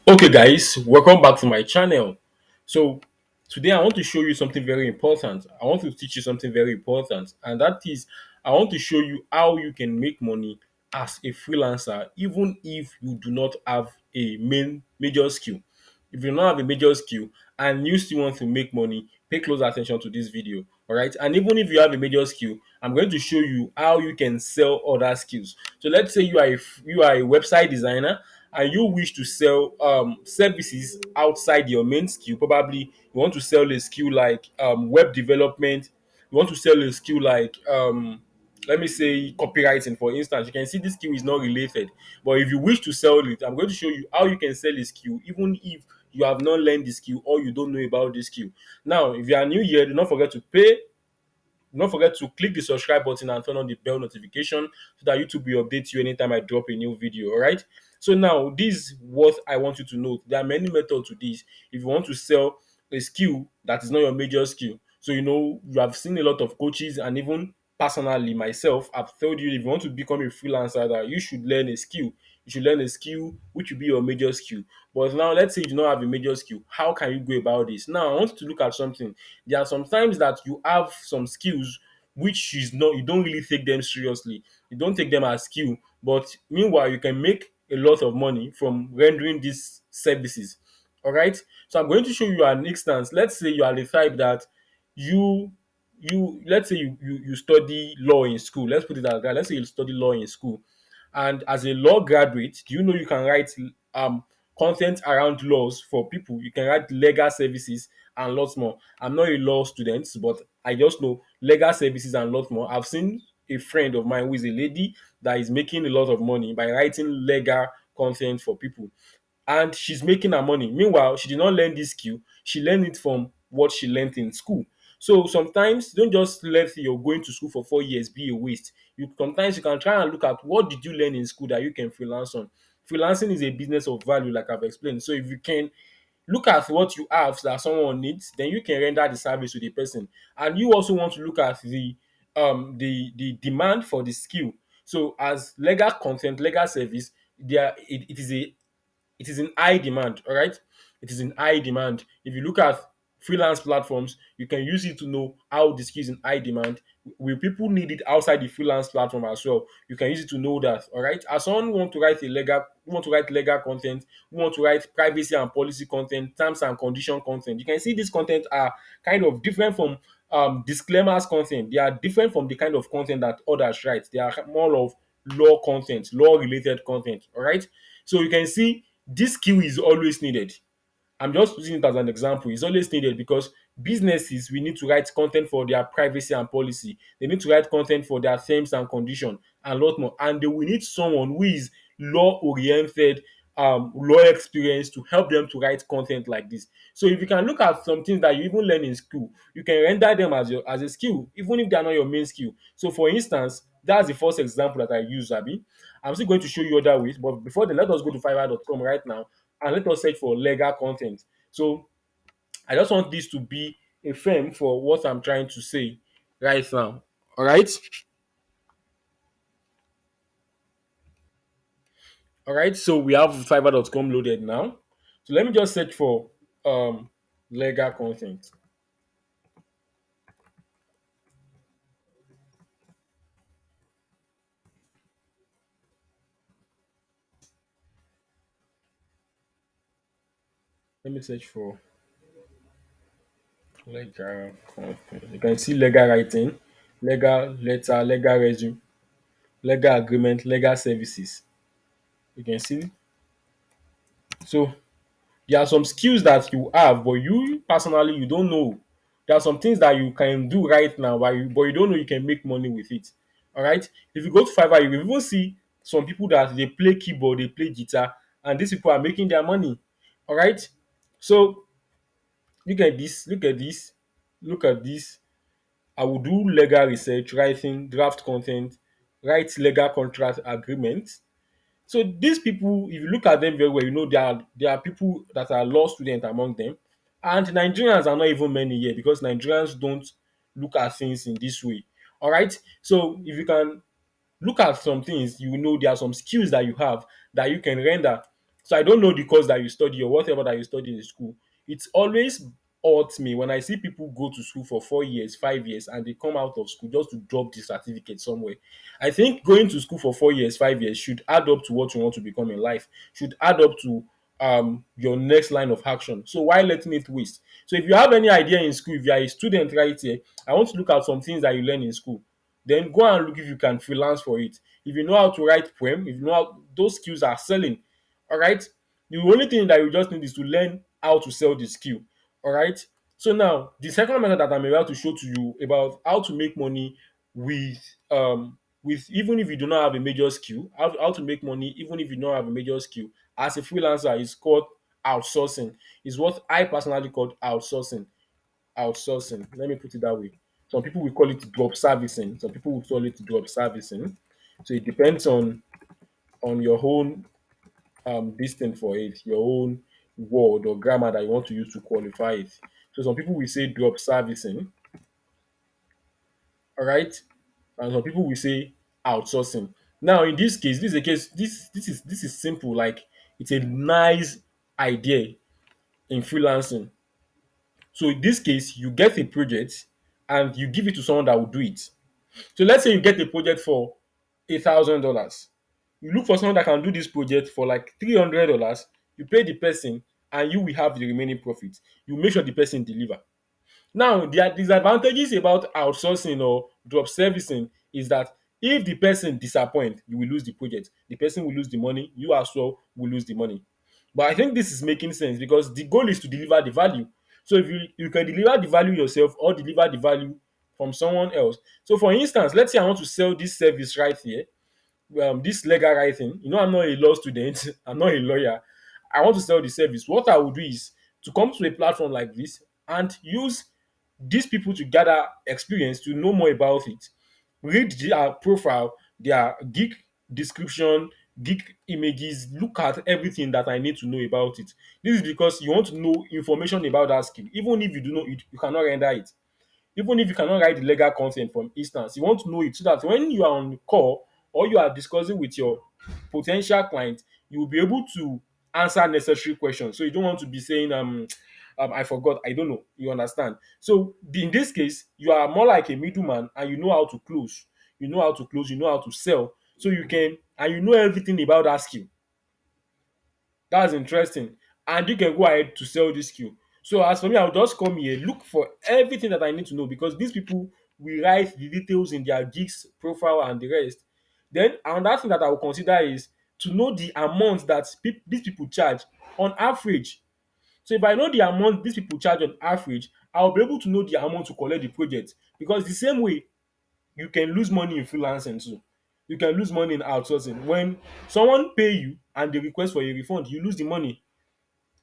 Okay, guys, welcome back to my channel. So, today I want to show you something very important. I want to teach you something very important, and that is I want to show you how you can make money as a freelancer, even if you do not have a major skill. If you don't have a major skill and you still want to make money, pay close attention to this video. All right, and even if you have a major skill, I'm going to show you how you can sell other skills. So, let's say you are a website designer and you wish to sell services outside your main skill. Probably you want to sell a skill like web development. You want to sell a skill like let me say copywriting, for instance. You can see this skill is not related, but if you wish to sell it, I'm going to show you how you can sell a skill even if you have not learned the skill or you don't know about the skill. Now, if you are new here, do not forget to pay. Don't forget to click the subscribe button and turn on the bell notification so that YouTube will update you anytime I drop a new video. All right. So now, this is what I want you to know. There are many methods to this. If you want to sell a skill that is not your major skill, so you have seen a lot of coaches, and even personally myself, I've told you if you want to become a freelancer, that you should learn a skill. You should learn a skill which will be your major skill. But now, let's say you do not have a major skill. How can you go about this? Now, I want you to look at something. There are sometimes that you have some skills which is not you don't really take them seriously. You don't take them as skill, but meanwhile you can make a lot of money from rendering these services. All right. So I'm going to show you an instance. Let's say you are the type that you let's say you study law in school. Let's put it like that. Let's say you study law in school, and as a law graduate, do you know you can write um content around laws for people? You can write legal services and lots more. I'm not a law student, but I just know legal services and lots more. I've seen a friend of mine who is a lady that is making a lot of money by writing legal content for people, and she's making her money. Meanwhile, she did not learn this skill. She learned it from what she learned in school. So sometimes don't just let your going to school for 4 years be a waste. Sometimes you can try and look at what did you learn in school that you can freelance on. Freelancing is a business of value, like I've explained. So if you can look at what you have that someone needs, then you can render the service to the person. And you also want to look at the demand for the skill. So as legal content, legal service, it is in high demand. All right, it is in high demand. If you look at freelance platforms, you can use it to know how the skill is in high demand. Will people need it outside the freelance platform as well? You can use it to know that. All right, as someone who want to write legal content, who want to write privacy and policy content, terms and condition content, you can see these content are kind of different from disclaimers content. They are different from the kind of content that others write. They are more of law content, law related content. All right, so you can see this skill is always needed. I'm just using it as an example. It's always needed because businesses we need to write content for their privacy and policy. They need to write content for their terms and condition and a lot more. And they will need someone who is law oriented, law experience to help them to write content like this. So if you can look at some things that you even learn in school, you can render them as a skill, even if they are not your main skill. So for instance, that's the first example that I use, Abi. I'm still going to show you other ways, but before then, let us go to Fiverr.com right now and let us search for legal content. So I just want this to be a frame for what I'm trying to say right now. All right. All right. So we have Fiverr.com loaded now. So let me just search for um legal content. Let me search for legal content. You can see legal writing, legal letter, legal resume, legal agreement, legal services. You can see. So there are some skills that you have, but you personally you don't know. There are some things that you can do right now, but you don't know you can make money with it. All right. If you go to Fiverr, you will even see some people that they play keyboard, they play guitar, and these people are making their money. All right. So look at this. Look at this. Look at this. I will do legal research, writing, draft content, write legal contract agreements. So these people, if you look at them very well, there are people that are law students among them, and Nigerians are not even many here because Nigerians don't look at things in this way. All right. So if you can look at some things, you will know there are some skills that you have that you can render. So I don't know the course that you study or whatever that you study in school. It's always hurts me when I see people go to school for 4 years, 5 years, and they come out of school just to drop the certificate somewhere. I think going to school for 4 years, 5 years should add up to what you want to become in life, should add up to your next line of action. So why letting it waste? So if you have any idea in school, if you are a student right here, I want to look at some things that you learn in school. Then go and look if you can freelance for it. If you know how to write poem, if you know how those skills are selling, all right. The only thing that you just need is to learn how to sell the skill. All right. So now the second method that I'm about to show to you about how to make money with even if you do not have a major skill, how to make money even if you don't have a major skill as a freelancer is called outsourcing. Is what I personally call outsourcing. Outsourcing. Let me put it that way. Some people will call it drop servicing. Some people will call it drop servicing. So it depends on your own distance for it, your own word or grammar that you want to use to qualify it. So some people will say drop servicing, all right, and some people will say outsourcing. Now in this case, this is a case. This is simple. Like it's a nice idea in freelancing. So in this case, you get a project and you give it to someone that will do it. So let's say you get a project for $1,000. You look for someone that can do this project for like $300. You pay the person, and you will have the remaining profit. You make sure the person deliver. Now, the disadvantages about outsourcing or drop servicing is that if the person disappoint, you will lose the project. The person will lose the money. You as well will lose the money. But I think this is making sense because the goal is to deliver the value. So if you can deliver the value yourself or deliver the value from someone else. So for instance, let's say I want to sell this service right here, this legal writing. I'm not a law student. I'm not a lawyer. I want to sell the service. What I would do is to come to a platform like this and use these people to gather experience to know more about it. Read their profile, their gig description, gig images, look at everything that I need to know about it. This is because you want to know information about that skill. Even if you do not, you cannot render it. Even if you cannot write the legal content, from instance, you want to know it so that when you are on the call or you are discussing with your potential client, you will be able to answer necessary questions. So you don't want to be saying I forgot, I don't know. You understand? So in this case, you are more like a middleman and you know how to close. You know how to close, you know how to sell. So you can, and you know everything about that skill. That's interesting. And you can go ahead to sell this skill. So as for me, I'll just come here, look for everything that I need to know because these people will write the details in their gigs profile and the rest. Then another thing that I will consider is to know the amount that these people charge on average. So if I know the amount these people charge on average, I'll be able to know the amount to collect the project. Because the same way you can lose money in freelancing too. You can lose money in outsourcing. When someone pay you and they request for a refund, you lose the money.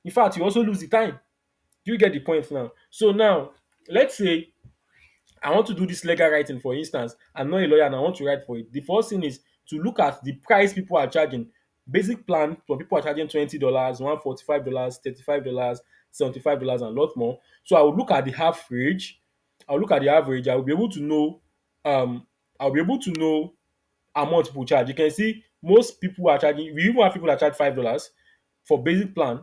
In fact, you also lose the time. Do you get the point now? So now, let's say I want to do this legal writing, for instance. I'm not a lawyer and I want to write for it. The first thing is to look at the price people are charging. Basic plan, for people are charging $20, $145, $35, $75, and a lot more. So I will look at the average. I'll look at the average. I will be able to know. I'll be able to know amount people charge. You can see most people are charging. We even have people that charge $5 for basic plan,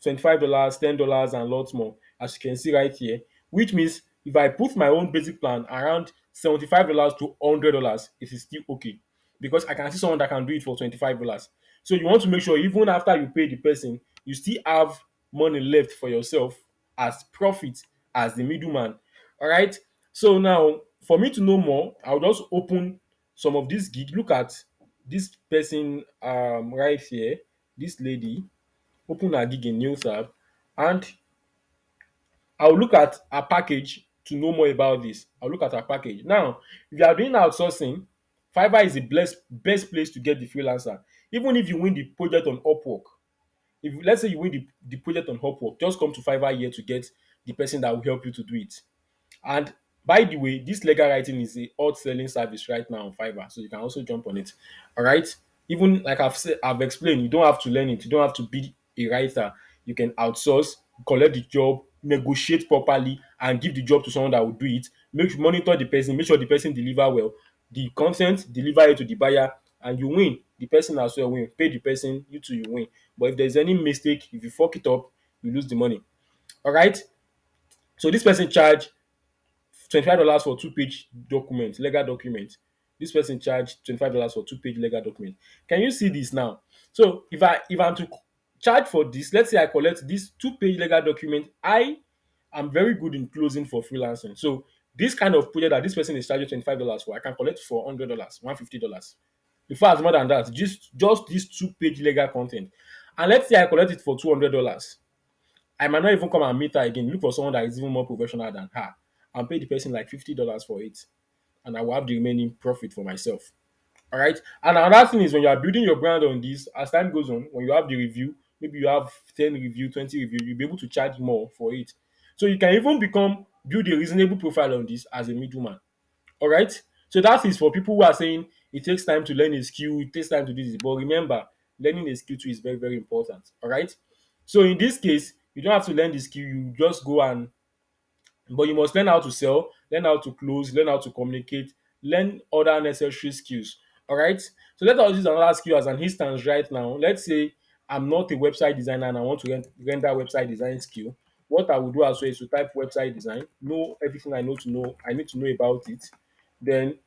$25, $10, and lots more. As you can see right here, which means if I put my own basic plan around $75 to $100, it is still okay because I can see someone that can do it for $25. So you want to make sure even after you pay the person, you still have money left for yourself as profit as the middleman. All right. So now, for me to know more, I'll just open some of this gig. Look at this person right here, this lady. Open her gig in new tab, and I'll look at her package to know more about this. I'll look at her package. Now, if you are doing outsourcing, Fiverr is the best place to get the freelancer. Even if you win the project on Upwork, if let's say you win the project on Upwork, just come to Fiverr here to get the person that will help you to do it. And by the way, this legal writing is a hot selling service right now on Fiverr, so you can also jump on it. All right. Even like I've explained, you don't have to learn it. You don't have to be a writer. You can outsource, collect the job, negotiate properly, and give the job to someone that will do it. Monitor the person, make sure the person deliver well. The content, deliver it to the buyer, and you win. The person as well win. Pay the person, you too you win. But if there's any mistake, if you fuck it up, you lose the money. All right. So this person charge $25 for two-page document, legal document. This person charge $25 for two-page legal document. Can you see this now? So if I'm to charge for this, let's say I collect this two-page legal document, I am very good in closing for freelancing. So this kind of project that this person is charging $25 for, I can collect for $100, $150. In fact, more than that, just this two-page legal content. And let's say I collect it for $200. I might not even come and meet her again. Look for someone that is even more professional than her and pay the person like $50 for it. And I will have the remaining profit for myself. All right. And another thing is when you are building your brand on this, as time goes on, when you have the review, maybe you have 10 review, 20 review, you'll be able to charge more for it. So you can even build a reasonable profile on this as a middleman. All right. So that is for people who are saying it takes time to learn a skill, it takes time to do this. But remember, learning a skill too is very, very important. All right. So in this case, you don't have to learn the skill, you just go and but you must learn how to sell, learn how to close, learn how to communicate, learn other necessary skills. All right. So let us use another skill as an instance right now. Let's say I'm not a website designer and I want to render website design skill. What I would do as well is to type website design, know everything I know to know. I need to know about it. Then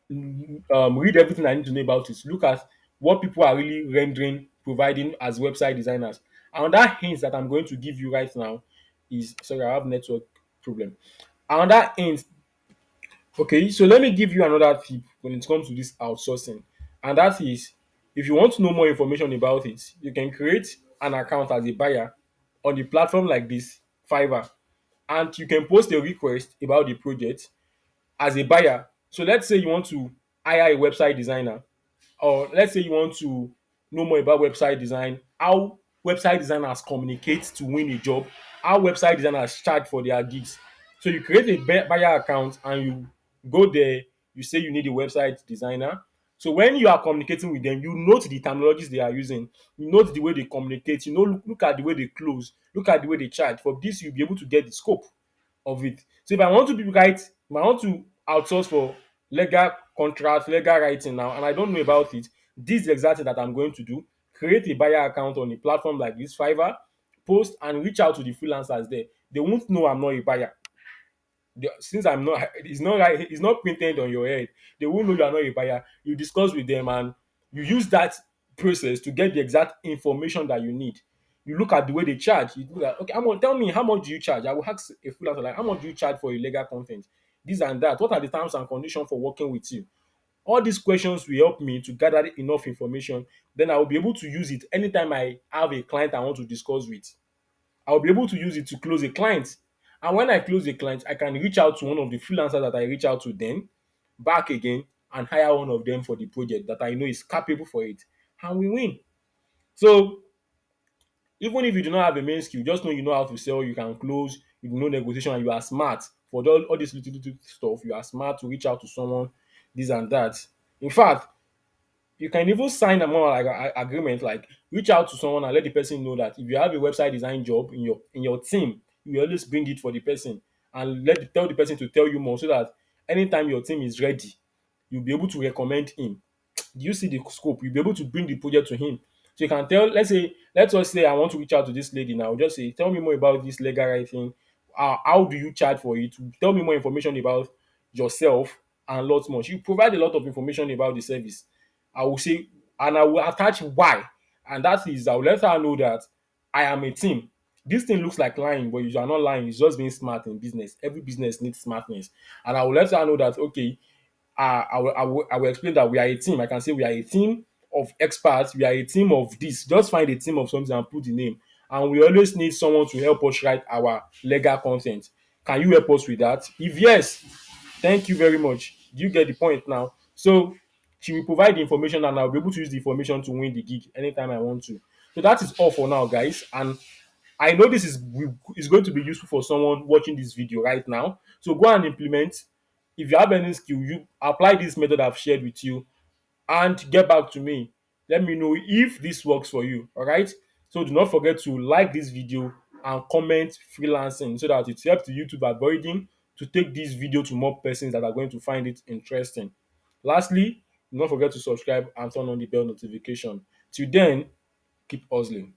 read everything I need to know about it. Look at what people are really rendering, providing as website designers. Another hint that I'm going to give you right now is sorry, I have network problem. Another hint, okay, so let me give you another tip when it comes to this outsourcing, and that is if you want to know more information about it, you can create an account as a buyer on a platform like this, Fiverr, and you can post a request about the project as a buyer. So let's say you want to hire a website designer, or let's say you want to know more about website design, how website designers communicate to win a job, how website designers charge for their gigs. So you create a buyer account and you go there, you say you need a website designer. So when you are communicating with them, you note the terminologies they are using, you note the way they communicate, look at the way they close, look at the way they charge. For this, you'll be able to get the scope of it. So if I want to be right, if I want to outsource for legal contracts, legal writing now, and I don't know about it, this is exactly that I'm going to do. Create a buyer account on a platform like this, Fiverr, post and reach out to the freelancers there. They won't know I'm not a buyer. Since I'm not, it's not like it's not printed on your head. They won't know you are not a buyer. You discuss with them and you use that process to get the exact information that you need. You look at the way they charge. You look at okay, tell me how much do you charge? I will ask a freelancer like how much do you charge for illegal content? This and that. What are the terms and conditions for working with you? All these questions will help me to gather enough information. Then I will be able to use it anytime I have a client I want to discuss with. I'll be able to use it to close a client. And when I close a client, I can reach out to one of the freelancers that I reach out to then, back again, and hire one of them for the project that I know is capable for it. And we win. So even if you do not have a main skill, just know you know how to sell, you can close, you know negotiation, and you are smart. For all this little stuff, you are smart to reach out to someone, this and that. In fact, you can even sign a more like agreement, like reach out to someone and let the person know that if you have a website design job in your team, you always bring it for the person and tell the person to tell you more so that anytime your team is ready, you'll be able to recommend him. Do you see the scope? You'll be able to bring the project to him. So you can tell, let us say I want to reach out to this lady now. Just say, tell me more about this legal writing. How do you charge for it? Tell me more information about yourself and lots more. You provide a lot of information about the service. I will say, and I will attach why. And that is, I will let her know that I am a team. This thing looks like lying, but you are not lying. It's just being smart in business. Every business needs smartness. And I will let her know that, okay, I will explain that we are a team. I can say we are a team of experts. We are a team of this. Just find a team of something and put the name. And we always need someone to help us write our legal content. Can you help us with that? If yes, thank you very much. Do you get the point now? So she will provide the information and I'll be able to use the information to win the gig anytime I want to. So that is all for now, guys. And I know this is going to be useful for someone watching this video right now. So go and implement. If you have any skill, you apply this method I've shared with you and get back to me. Let me know if this works for you. All right. So do not forget to like this video and comment freelancing so that it helps the YouTube algorithm to take this video to more persons that are going to find it interesting. Lastly, Do not forget to subscribe and turn on the bell notification. Till then, keep hustling.